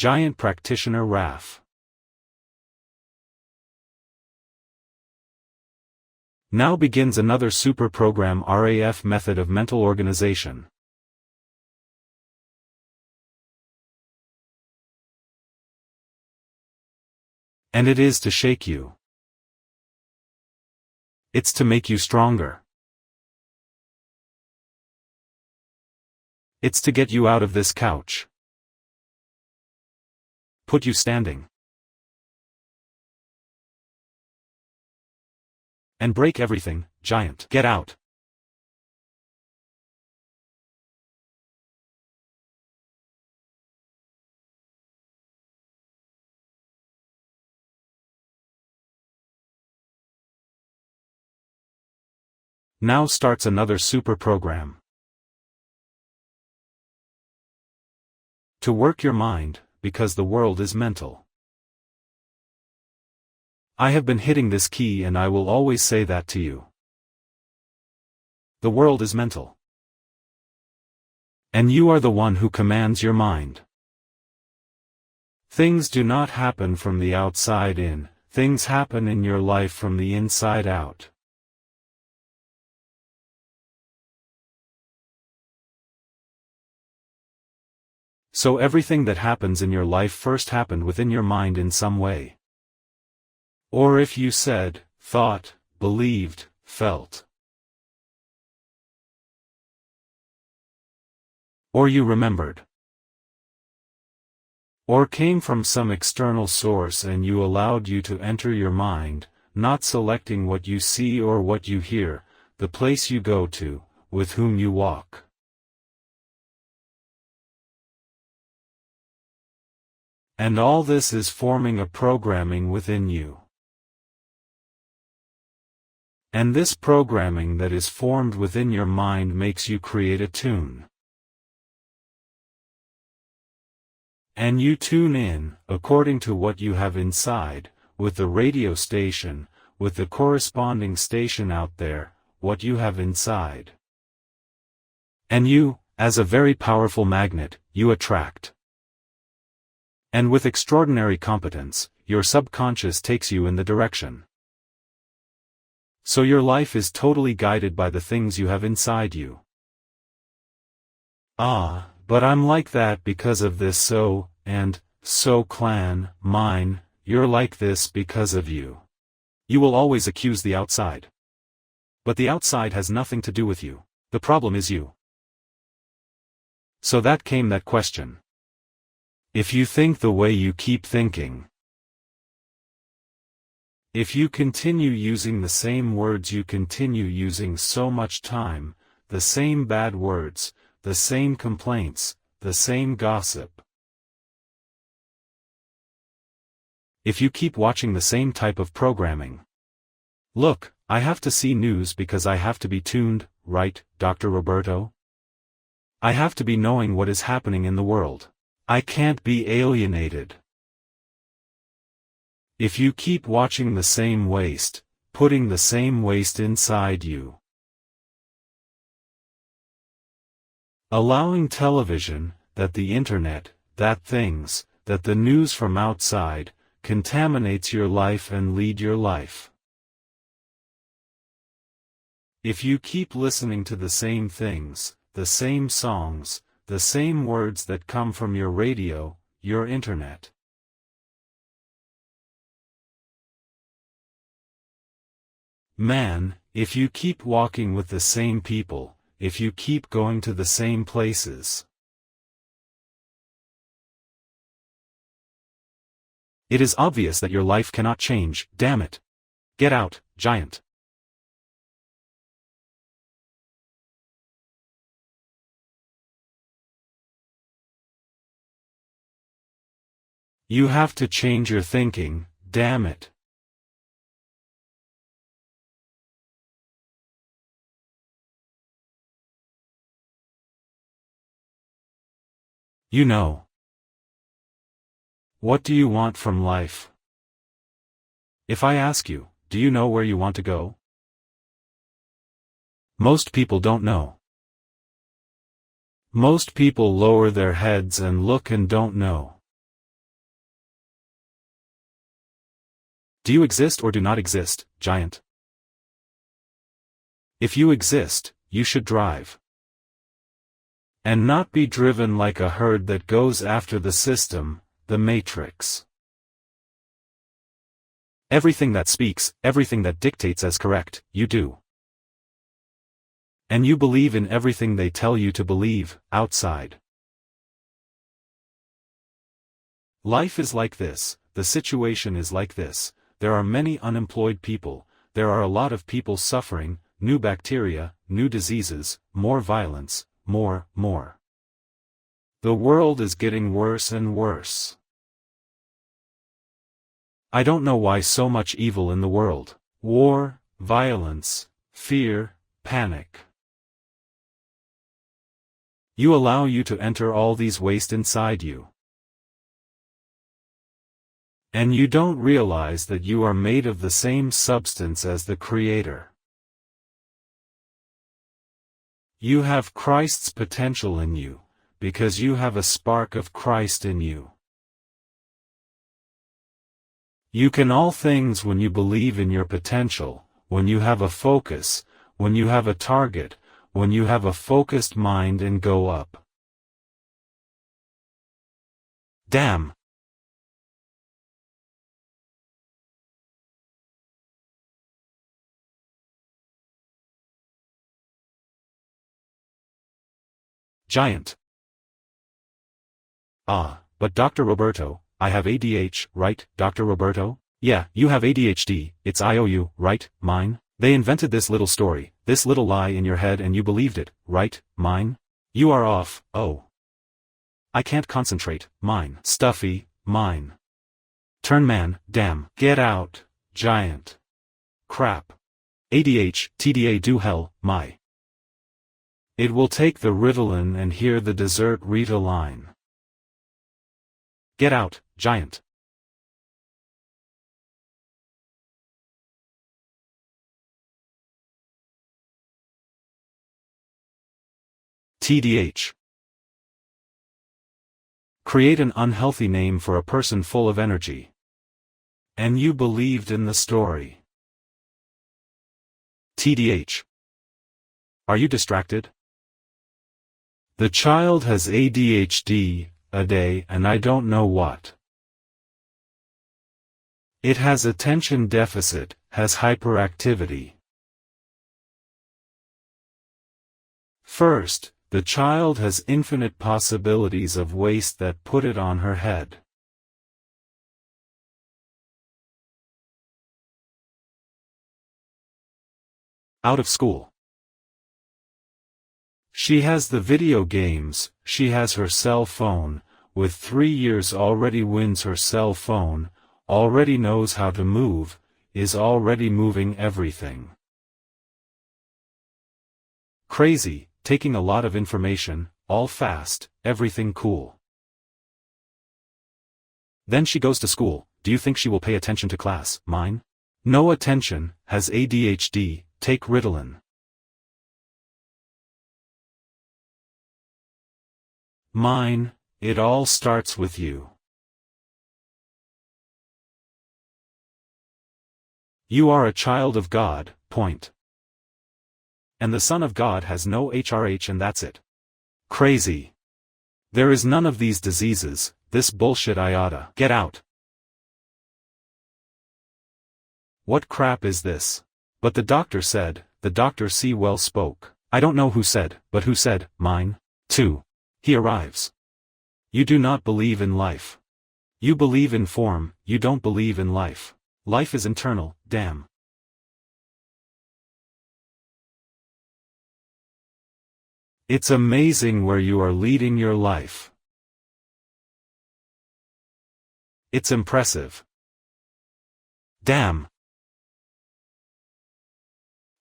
Giant Practitioner RAF. Now begins another super program RAF method of mental organization. And it is to shake you. It's to make you stronger. It's to get you out of this couch. Put you standing. And break everything, giant. Get out. Now starts another super program. To work your mind, because the world is mental. I have been hitting this key and I will always say that to you. The world is mental. And you are the one who commands your mind. Things do not happen from the outside in, things happen in your life from the inside out. So everything that happens in your life first happened within your mind in some way. Or if you said, thought, believed, felt. Or you remembered. Or came from some external source and you allowed you to enter your mind, not selecting what you see or what you hear, the place you go to, with whom you walk. And all this is forming a programming within you. And this programming that is formed within your mind makes you create a tune. And you tune in, according to what you have inside, with the radio station, with the corresponding station out there, what you have inside. And you, as a very powerful magnet, you attract. And with extraordinary competence, your subconscious takes you in the direction. So your life is totally guided by the things you have inside you. Ah, but I'm like that because of this so, and, so clan, mine, you're like this because of you. You will always accuse the outside. But the outside has nothing to do with you. The problem is you. So that came that question. If you think the way you keep thinking, if you continue using the same words you continue using so much time, the same bad words, the same complaints, the same gossip, if you keep watching the same type of programming. Look, I have to see news because I have to be tuned, right, Dr. Roberto? I have to be knowing what is happening in the world. I can't be alienated. If you keep watching the same waste, putting the same waste inside you, allowing television, that the internet, that things, that the news from outside, contaminates your life and lead your life. If you keep listening to the same things, the same songs, the same words that come from your radio, your internet. Man, if you keep walking with the same people, if you keep going to the same places, it is obvious that your life cannot change, damn it. Get out, giant. You have to change your thinking, damn it. You know. What do you want from life? If I ask you, do you know where you want to go? Most people don't know. Most people lower their heads and look and don't know. Do you exist or do not exist, giant? If you exist, you should drive. And not be driven like a herd that goes after the system, the matrix. Everything that speaks, everything that dictates as correct, you do. And you believe in everything they tell you to believe, outside. Life is like this, the situation is like this, there are many unemployed people, there are a lot of people suffering, new bacteria, new diseases, more violence, more. The world is getting worse and worse. I don't know why so much evil in the world. War, violence, fear, panic. You allow you to enter all these waste inside you. And you don't realize that you are made of the same substance as the Creator. You have Christ's potential in you, because you have a spark of Christ in you. You can all things when you believe in your potential, when you have a focus, when you have a target, when you have a focused mind and go up. Damn. Giant. But Dr. Roberto, I have ADHD, right, Dr. Roberto? Yeah, you have ADHD, it's IOU, right, mine? They invented this little story, this little lie in your head and you believed it, right, mine? You are off, oh. I can't concentrate, mine. Stuffy, mine. Turn man, damn. Get out, giant. Crap. ADH, TDA do hell, my. It will take the Ritalin and hear the dessert Rita line. Get out, giant. TDH. Create an unhealthy name for a person full of energy. And you believed in the story. TDH. Are you distracted? The child has ADHD, a day, and I don't know what. It has attention deficit, has hyperactivity. First, the child has infinite possibilities of waste that put it on her head. Out of school. She has the video games, she has her cell phone, with 3 years already wins her cell phone, already knows how to move, is already moving everything. Crazy, taking a lot of information, all fast, everything cool. Then she goes to school, do you think she will pay attention to class, mine? No attention, has ADHD, take Ritalin. Mine, it all starts with you. You are a child of God, point. And the Son of God has no HRH and that's it. Crazy. There is none of these diseases, this bullshit iota. Get out. What crap is this? But the doctor said, the doctor see well spoke. I don't know who said, but who said, mine? 2. He arrives. You do not believe in life. You believe in form, you don't believe in life. Life is internal, damn. It's amazing where you are leading your life. It's impressive. Damn.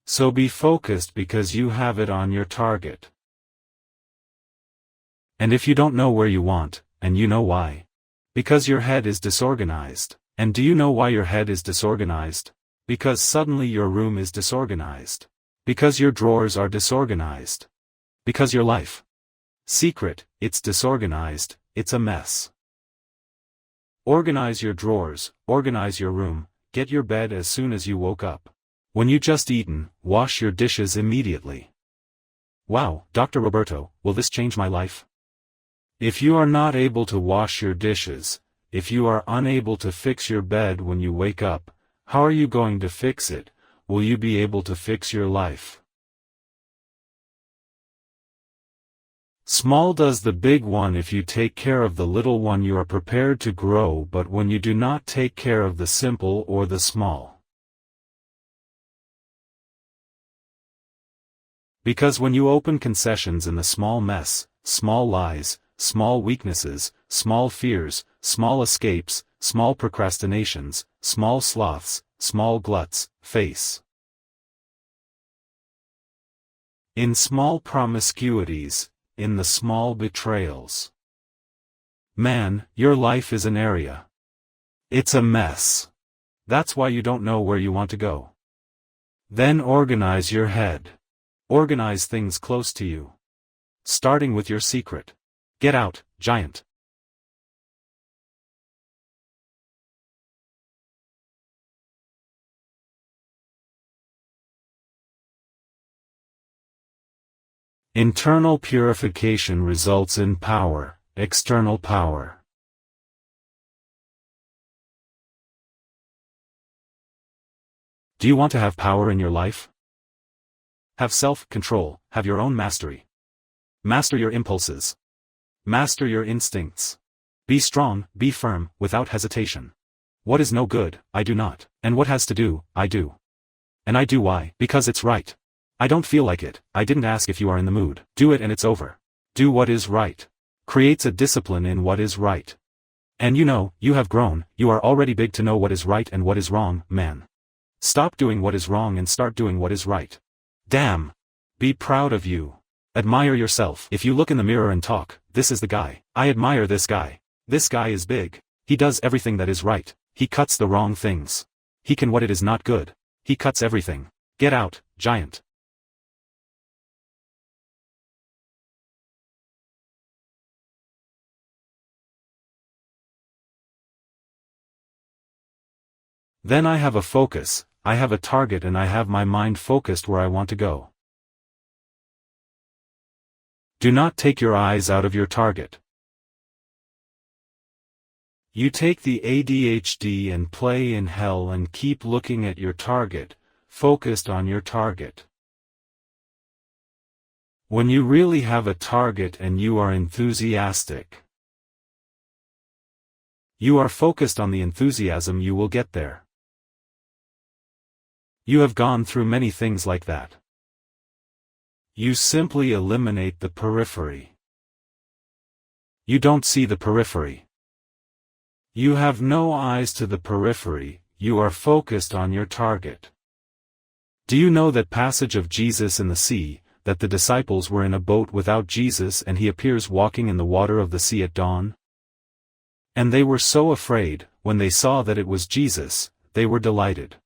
So be focused because you have it on your target. And if you don't know where you want, and you know why. Because your head is disorganized. And do you know why your head is disorganized? Because suddenly your room is disorganized. Because your drawers are disorganized. Because your life. Secret, it's disorganized, it's a mess. Organize your drawers, organize your room, get your bed as soon as you woke up. When you just eaten, wash your dishes immediately. Wow, Dr. Roberto, will this change my life? If you are not able to wash your dishes, if you are unable to fix your bed when you wake up, how are you going to fix it? Will you be able to fix your life? Small does the big one. If you take care of the little one, you are prepared to grow, but when you do not take care of the simple or the small. Because when you open concessions in the small mess, small lies, small weaknesses, small fears, small escapes, small procrastinations, small sloths, small gluts, face. In small promiscuities, in the small betrayals. Man, your life is an area. It's a mess. That's why you don't know where you want to go. Then organize your head. Organize things close to you. Starting with your secret. Get out, giant. Internal purification results in power, external power. Do you want to have power in your life? Have self-control, have your own mastery. Master your impulses. Master your instincts. Be strong, be firm, without hesitation. What is no good, I do not, and what has to do, I do. And I do why? Because it's right. I don't feel like it, I didn't ask if you are in the mood. Do it and it's over. Do what is right. Creates a discipline in what is right. And you know, you have grown, you are already big to know what is right and what is wrong, man. Stop doing what is wrong and start doing what is right. Damn. Be proud of you. Admire yourself. If you look in the mirror and talk, this is the guy. I admire this guy. This guy is big. He does everything that is right. He cuts the wrong things. He can what it is not good. He cuts everything. Get out, giant. Then I have a focus, I have a target, and I have my mind focused where I want to go. Do not take your eyes out of your target. You take the ADHD and play in hell and keep looking at your target, focused on your target. When you really have a target and you are enthusiastic, you are focused on the enthusiasm, you will get there. You have gone through many things like that. You simply eliminate the periphery. You don't see the periphery. You have no eyes to the periphery, you are focused on your target. Do you know that passage of Jesus in the sea, that the disciples were in a boat without Jesus and he appears walking in the water of the sea at dawn? And they were so afraid, when they saw that it was Jesus, they were delighted.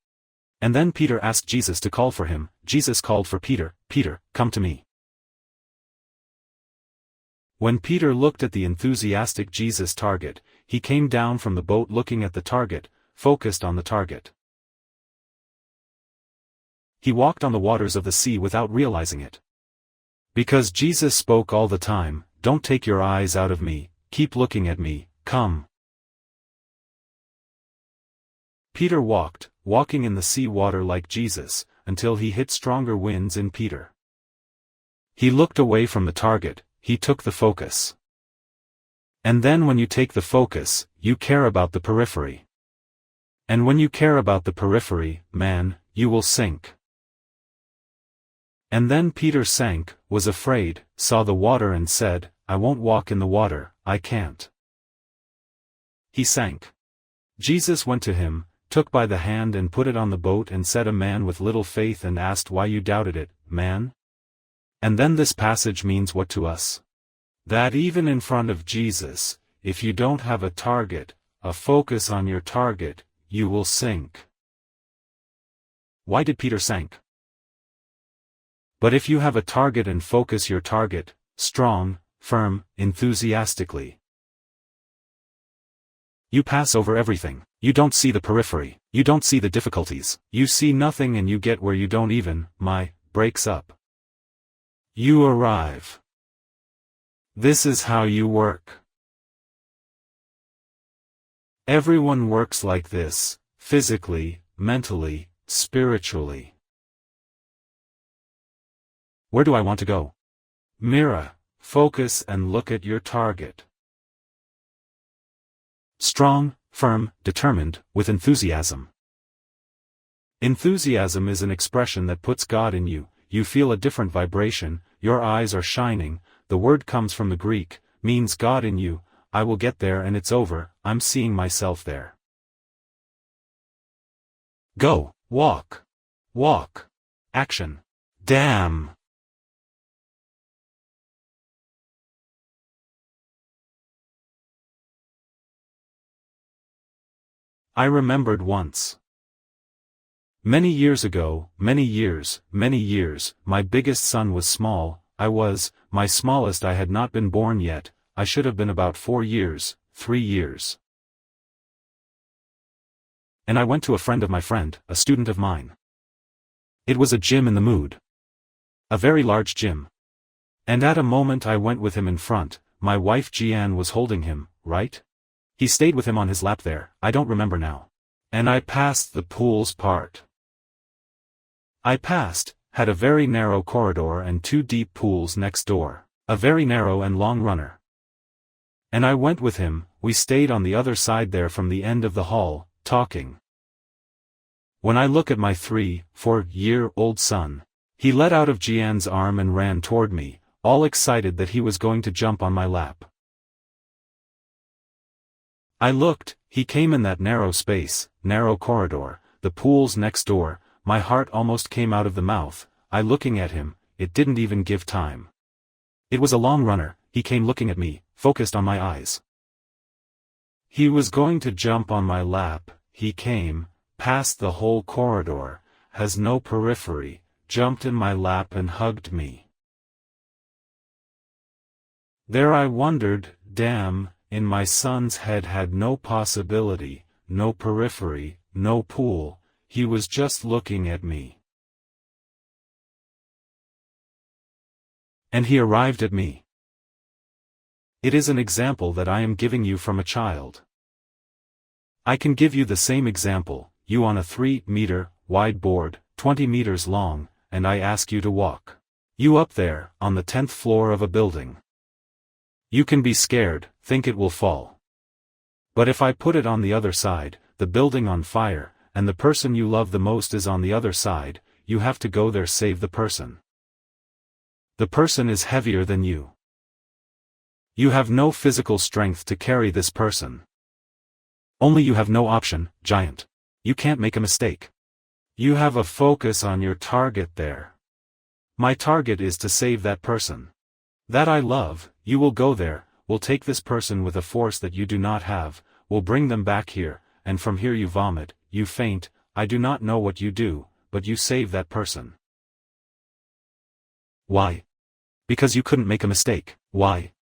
And then Peter asked Jesus to call for him. Jesus called for Peter, Peter, come to me. When Peter looked at the enthusiastic Jesus target, he came down from the boat looking at the target, focused on the target. He walked on the waters of the sea without realizing it. Because Jesus spoke all the time, don't take your eyes out of me, keep looking at me, come. Peter walking in the sea water like Jesus, until he hit stronger winds in Peter. He looked away from the target, he took the focus. And then when you take the focus, you care about the periphery. And when you care about the periphery, man, you will sink. And then Peter sank, was afraid, saw the water and said, I won't walk in the water, I can't. He sank. Jesus went to him, took by the hand and put it on the boat and said, a man with little faith, and asked why you doubted it, man? And then this passage means what to us? That even in front of Jesus, if you don't have a target, a focus on your target, you will sink. Why did Peter sink? But if you have a target and focus your target, strong, firm, enthusiastically, You pass over everything. You don't see the periphery. You don't see the difficulties. You see nothing and you get where you don't even, breaks up. You arrive. This is how you work. Everyone works like this, physically, mentally, spiritually. Where do I want to go? Mirror, focus and look at your target. Strong, firm, determined, with enthusiasm. Enthusiasm is an expression that puts God in you. You feel a different vibration, your eyes are shining. The word comes from the Greek, means God in you. I will get there and it's over, I'm seeing myself there. Go, walk. Walk. Action. Damn. I remembered once. Many years ago, many years, my biggest son was small, my smallest I had not been born yet, I should have been about 4 years, 3 years. And I went to a friend of my friend, a student of mine. It was a gym in the mood. A very large gym. And at a moment I went with him in front, my wife Jian was holding him, right? He stayed with him on his lap there, I don't remember now. And I passed the pools part. I passed, had a very narrow corridor and 2 deep pools next door, a very narrow and long runner. And I went with him, we stayed on the other side there from the end of the hall, talking. When I look at my 3-4-year-old son, he let out of Jian's arm and ran toward me, all excited that he was going to jump on my lap. I looked, he came in that narrow space, narrow corridor, the pools next door, my heart almost came out of the mouth, I looking at him, it didn't even give time. It was a long runner, he came looking at me, focused on my eyes. He was going to jump on my lap, he came, passed the whole corridor, has no periphery, jumped in my lap and hugged me. There I wondered, damn, in my son's head had no possibility, no periphery, no pool, he was just looking at me. And he arrived at me. It is an example that I am giving you from a child. I can give you the same example, you on a 3-meter wide board, 20 meters long, and I ask you to walk. You up there, on the 10th floor of a building. You can be scared, think it will fall. But if I put it on the other side, the building on fire, and the person you love the most is on the other side, you have to go there, save the person. The person is heavier than you. You have no physical strength to carry this person. Only you have no option, giant. You can't make a mistake. You have a focus on your target there. My target is to save that person. That I love, you will go there, will take this person with a force that you do not have, will bring them back here, and from here you vomit, you faint, I do not know what you do, but you save that person. Why? Because you couldn't make a mistake. Why?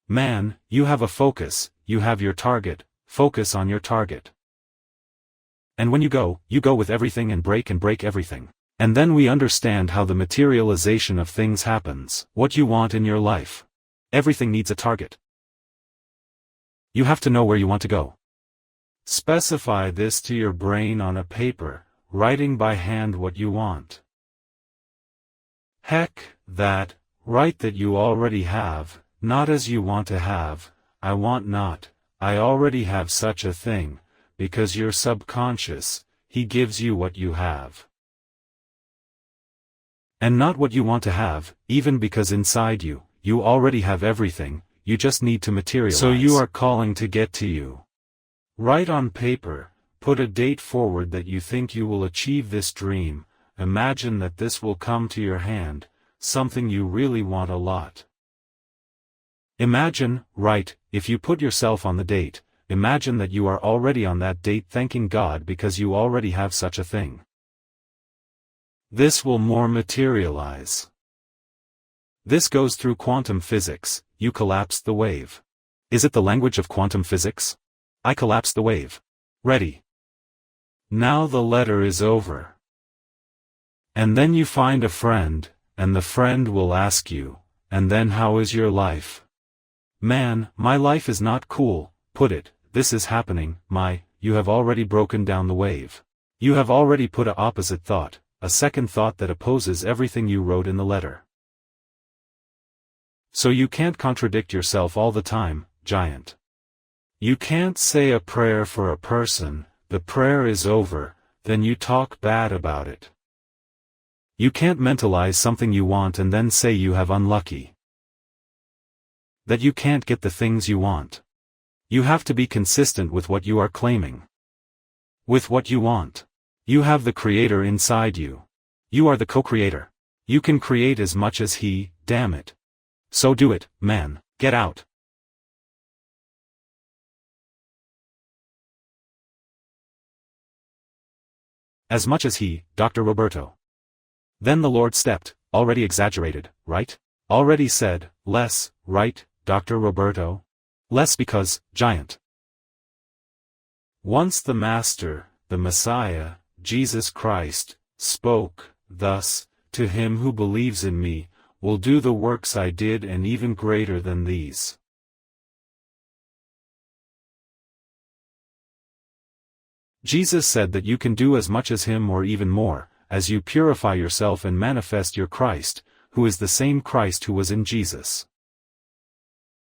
Man, you have a focus, you have your target, focus on your target. And when you go with everything and break everything. And then we understand how the materialization of things happens. What you want in your life. Everything needs a target. You have to know where you want to go. Specify this to your brain on a paper, writing by hand what you want. Heck, that, write that you already have, not as you want to have, I want not, I already have such a thing, because your subconscious, he gives you what you have. And not what you want to have, even because inside you, you already have everything, you just need to materialize. So you are calling to get to you. Write on paper, put a date forward that you think you will achieve this dream, imagine that this will come to your hand, something you really want a lot. Imagine, write, if you put yourself on the date, imagine that you are already on that date thanking God because you already have such a thing. This will more materialize. This goes through quantum physics, you collapsed the wave. Is it the language of quantum physics? I collapsed the wave. Ready. Now the letter is over. And then you find a friend, and the friend will ask you, and then how is your life? Man, my life is not cool, put it, this is happening, you have already broken down the wave. You have already put a opposite thought, a second thought that opposes everything you wrote in the letter. So you can't contradict yourself all the time, giant. You can't say a prayer for a person, the prayer is over, then you talk bad about it. You can't mentalize something you want and then say you have unlucky. That you can't get the things you want. You have to be consistent with what you are claiming. With what you want. You have the creator inside you. You are the co-creator. You can create as much as he, damn it. So do it, man, get out. As much as he, Dr. Roberto. Then the Lord stepped, already exaggerated, right? Already said, less, right, Dr. Roberto? Less because, giant. Once the Master, the Messiah, Jesus Christ, spoke, thus, to him who believes in me, will do the works I did and even greater than these. Jesus said that you can do as much as him or even more, as you purify yourself and manifest your Christ, who is the same Christ who was in Jesus.